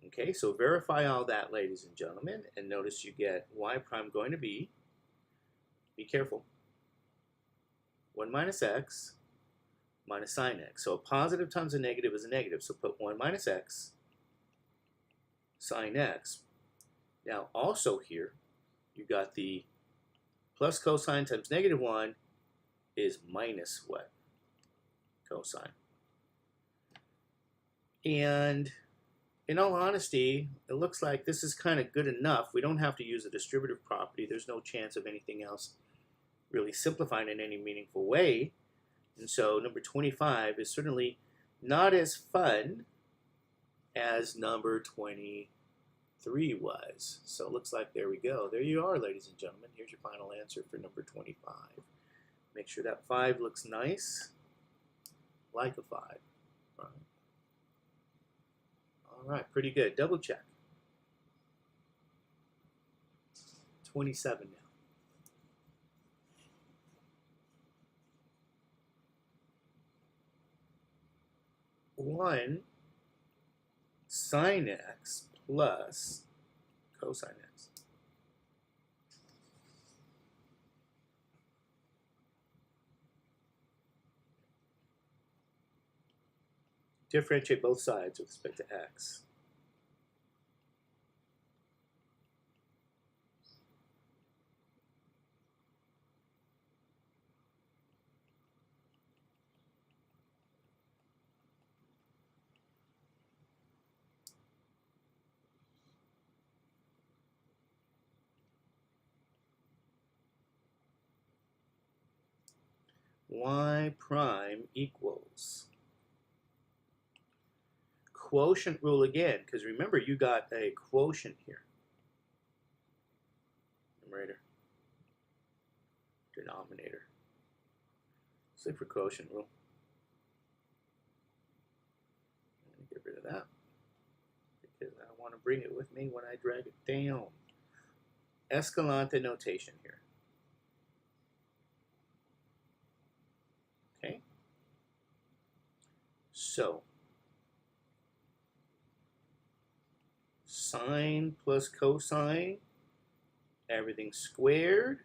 Okay, so verify all that, ladies and gentlemen, and notice you get y prime going to be careful, 1 minus x minus sine x. So a positive times a negative is a negative, so put 1 minus x sine x. Now also here, you got the plus cosine times negative 1 is minus what? Cosine. And in all honesty, it looks like this is kind of good enough. We don't have to use a distributive property. There's no chance of anything else really simplifying in any meaningful way. And so number 25 is certainly not as fun as number 23 was. So it looks like there we go. There you are, ladies and gentlemen. Here's your final answer for number 25. Make sure that 5 looks nice, like a 5. Right. All right, pretty good. Double check. 27 now. 1 sine x plus cosine x. Differentiate both sides with respect to x. Y prime equals quotient rule again, because remember you got a quotient here. Numerator, denominator. Let's look for quotient rule. I'm going to get rid of that because I want to bring it with me when I drag it down. Escalante notation here. Okay. So sine plus cosine, everything squared.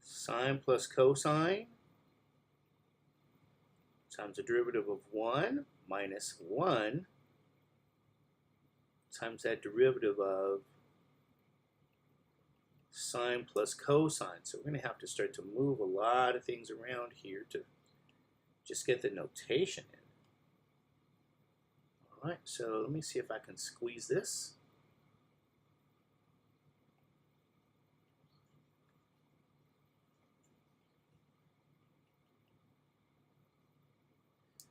Sine plus cosine times the derivative of 1 minus 1 times that derivative of sine plus cosine. So we're going to have to start to move a lot of things around here to just get the notation in. All right, so let me see if I can squeeze this.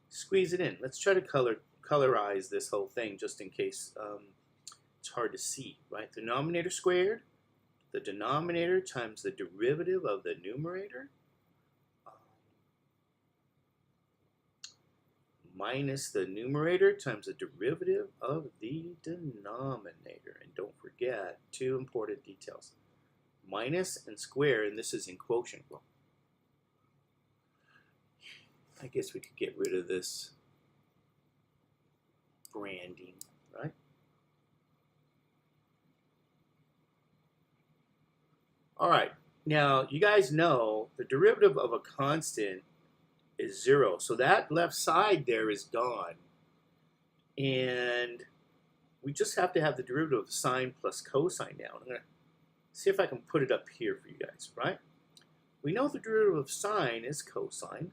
Squeeze it in. Let's try to colorize this whole thing just in case it's hard to see, right? The denominator squared, the denominator times the derivative of the numerator minus the numerator times the derivative of the denominator. And don't forget two important details. Minus and square, and this is in quotient rule. I guess we could get rid of this branding, right? All right, now you guys know the derivative of a constant is 0. So that left side there is gone. And we just have to have the derivative of sine plus cosine now. I'm going to see if I can put it up here for you guys, right? We know the derivative of sine is cosine.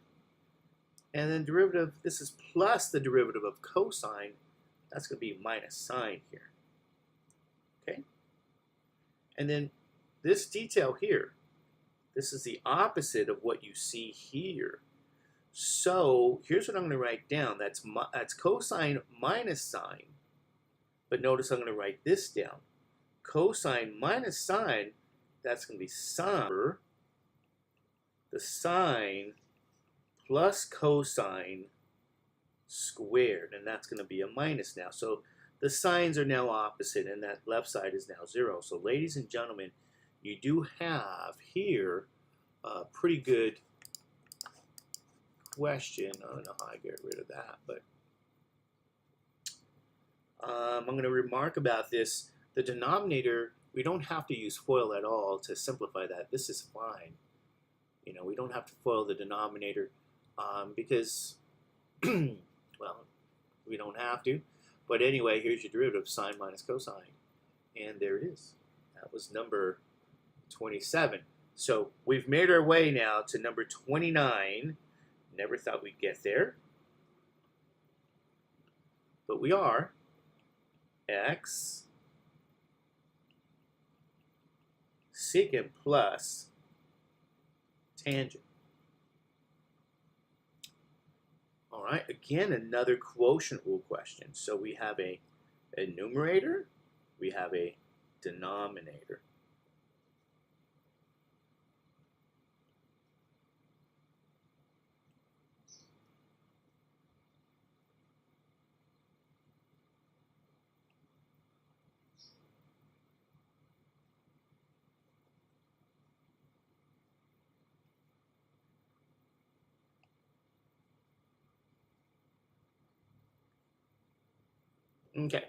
And then derivative, this is plus the derivative of cosine. That's going to be minus sine here. Okay? And then this detail here, this is the opposite of what you see here. So here's what I'm going to write down. That's cosine minus sine. But notice I'm going to write this down. cosine minus sine, that's going to be sine. The sine plus cosine squared, and that's going to be a minus now. So the signs are now opposite, and that left side is now 0. So ladies and gentlemen, you do have here a pretty good question. I don't know how I get rid of that, but I'm going to remark about this. The denominator, we don't have to use FOIL at all to simplify that. This is fine. You know, we don't have to FOIL the denominator because, well, we don't have to. But anyway, here's your derivative, sine minus cosine. And there it is. That was number 27. So we've made our way now to number 29. Never thought we'd get there. But we are. X secant plus tangent. All right, again, another quotient rule question. So we have a numerator, we have a denominator. Okay,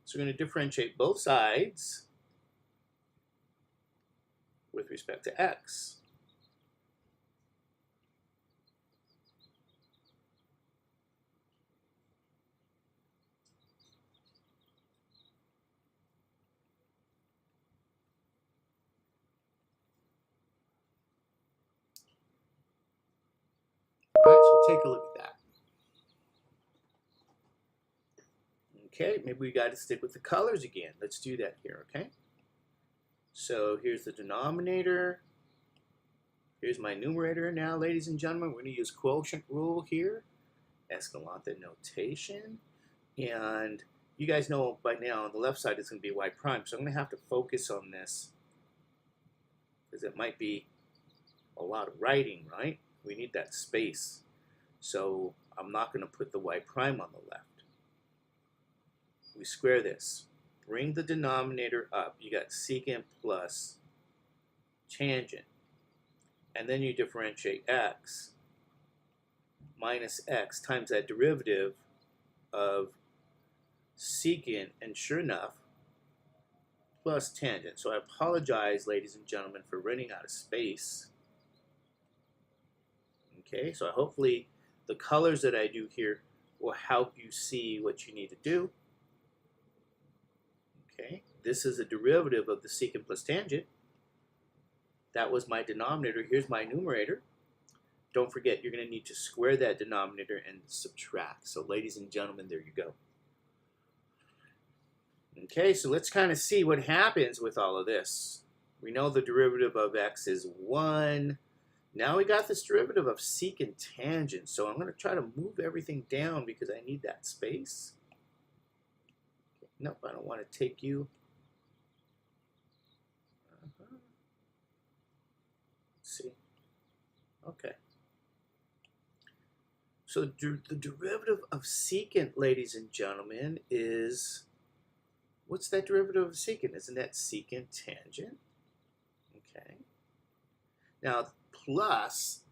so we're going to differentiate both sides with respect to x. All right, so take a look at that. Okay, maybe we got to stick with the colors again. Let's do that here, okay? So here's the denominator. Here's my numerator now, ladies and gentlemen. We're going to use quotient rule here, Escalante notation. And you guys know by now on the left side it's going to be y prime. So I'm going to have to focus on this because it might be a lot of writing, right? We need that space. So I'm not going to put the y prime on the left. We square this. Bring the denominator up. You got secant plus tangent. And then you differentiate x minus x times that derivative of secant, and sure enough, plus tangent. So I apologize, ladies and gentlemen, for running out of space. Okay, so hopefully the colors that I do here will help you see what you need to do. Okay, this is a derivative of the secant plus tangent. That was my denominator. Here's my numerator. Don't forget, you're going to need to square that denominator and subtract. So ladies and gentlemen, there you go. Okay, so let's kind of see what happens with all of this. We know the derivative of x is 1. Now we got this derivative of secant tangent. So I'm going to try to move everything down because I need that space. Nope, I don't want to take you. Let's see. Okay. So the derivative of secant, ladies and gentlemen, is, what's that derivative of secant? Isn't that secant tangent? Okay. Now, plus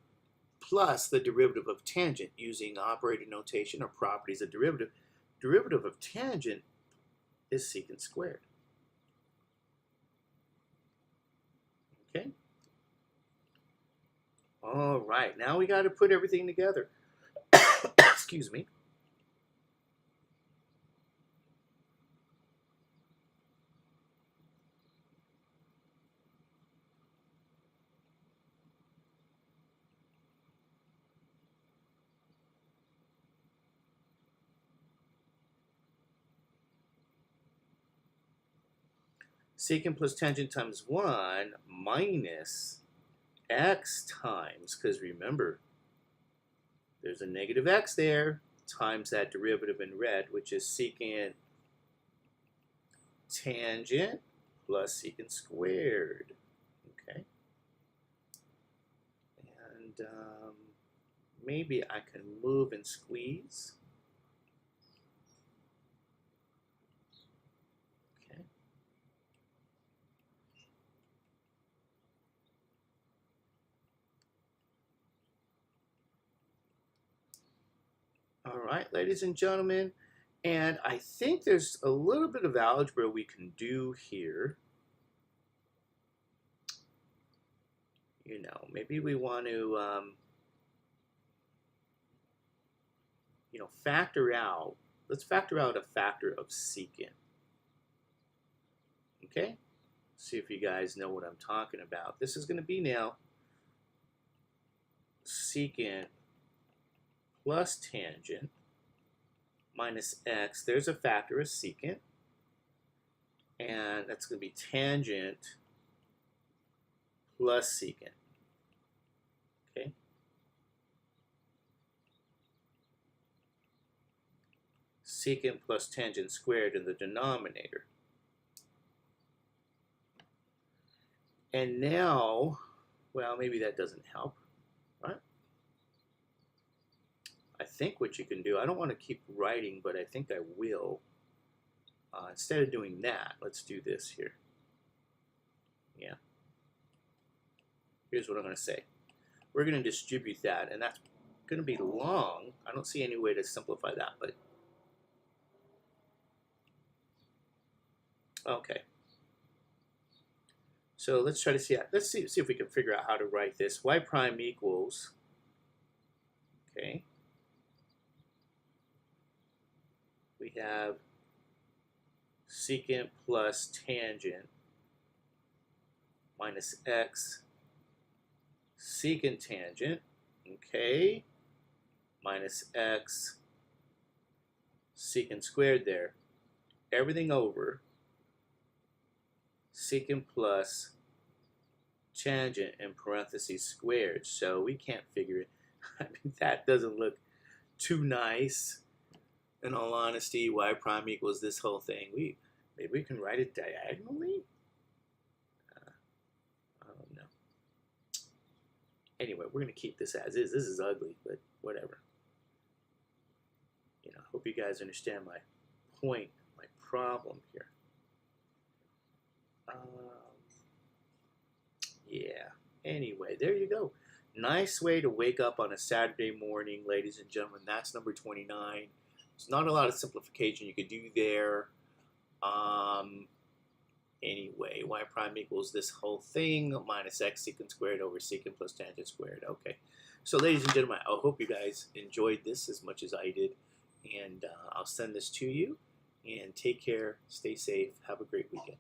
the derivative of tangent using operator notation or properties of derivative. Derivative of tangent is secant squared. Okay. All right, now we got to put everything together. Excuse me. Secant plus tangent times 1 minus x times, because remember, there's a negative x there, times that derivative in red, which is secant tangent plus secant squared. Okay. And maybe I can move and squeeze. Okay. All right, ladies and gentlemen. And I think there's a little bit of algebra we can do here. You know, maybe we want to, you know, factor out. Let's factor out a factor of secant. Okay? See if you guys know what I'm talking about. This is going to be now secant plus tangent minus x. There's a factor of secant. And that's going to be tangent plus secant. Okay? Secant plus tangent squared in the denominator. And now, well, maybe that doesn't help, right? I think what you can do, I don't want to keep writing, but I think I will. Instead of doing that, let's do this here. Yeah. Here's what I'm going to say. We're going to distribute that, and that's going to be long. I don't see any way to simplify that, but okay. So let's try to see. Let's see if we can figure out how to write this. Y prime equals. Okay. We have secant plus tangent minus x secant tangent, okay, minus x secant squared there. Everything over secant plus tangent in parentheses squared. So we can't figure it. I mean, that doesn't look too nice. In all honesty, y prime equals this whole thing. Maybe we can write it diagonally? I don't know. Anyway, we're going to keep this as is. This is ugly, but whatever. You know, I hope you guys understand my point, my problem here. Yeah. Anyway, there you go. Nice way to wake up on a Saturday morning, ladies and gentlemen. That's number 29. There's not a lot of simplification you could do there. Anyway, y prime equals this whole thing minus x secant squared over secant plus tangent squared. Okay. So, ladies and gentlemen, I hope you guys enjoyed this as much as I did. And I'll send this to you. And take care. Stay safe. Have a great weekend.